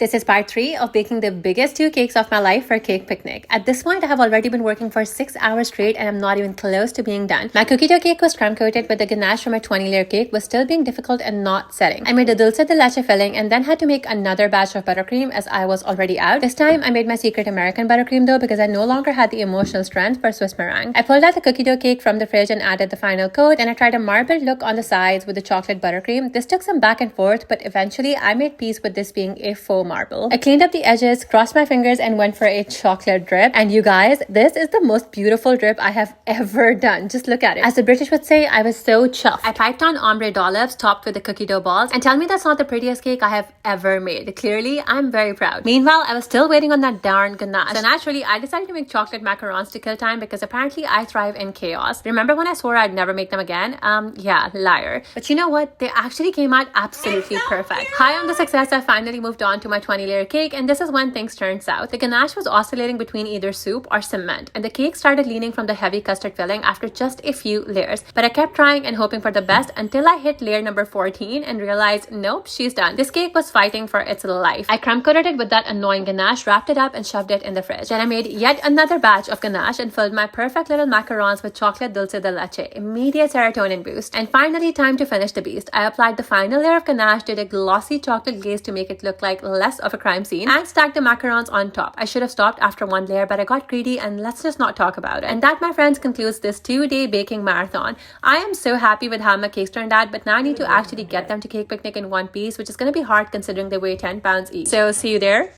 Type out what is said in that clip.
This is part 3 of baking the biggest 2 cakes of my life for cake picnic. At this point, I have already been working for 6 hours straight and I'm not even close to being done. My cookie dough cake was crumb coated, but the ganache from my 20-layer cake was still being difficult and not setting. I made a dulce de leche filling and then had to make another batch of buttercream as I was already out. This time, I made my secret American buttercream though because I no longer had the emotional strength for Swiss meringue. I pulled out the cookie dough cake from the fridge and added the final coat, and I tried a marbled look on the sides with the chocolate buttercream. This took some back and forth, but eventually I made peace with this being a faux marble. I cleaned up the edges, crossed my fingers, and went for a chocolate drip. And you guys, this is the most beautiful drip I have ever done. Just look at it. As the British would say, I was so chuffed. I piped on ombre dollops topped with the cookie dough balls, and tell me that's not the prettiest cake I have ever made. Clearly, I'm very proud. Meanwhile, I was still waiting on that darn ganache. So naturally, I decided to make chocolate macarons to kill time because apparently I thrive in chaos. Remember when I swore I'd never make them again? Yeah, liar. But you know what? They actually came out absolutely perfect. High on the success, I finally moved on to my 20-layer cake, and this is when things turned south. The ganache was oscillating between either soup or cement, and the cake started leaning from the heavy custard filling after just a few layers. But I kept trying and hoping for the best until I hit layer number 14 and realized, nope, she's done. This cake was fighting for its life. I crumb coated it with that annoying ganache, wrapped it up, and shoved it in the fridge. Then I made yet another batch of ganache and filled my perfect little macarons with chocolate dulce de leche. Immediate serotonin boost. And finally, time to finish the beast. I applied the final layer of ganache, did a glossy chocolate glaze to make it look like less of a crime scene, and stacked the macarons on top. I should have stopped after one layer, but I got greedy, and let's just not talk about it. And that, my friends, concludes this 2-day baking marathon. I am so happy with how my cakes turned out, but now I need to actually get them to Cake Picnic in one piece, which is going to be hard considering they weigh 10 pounds each. So see you there.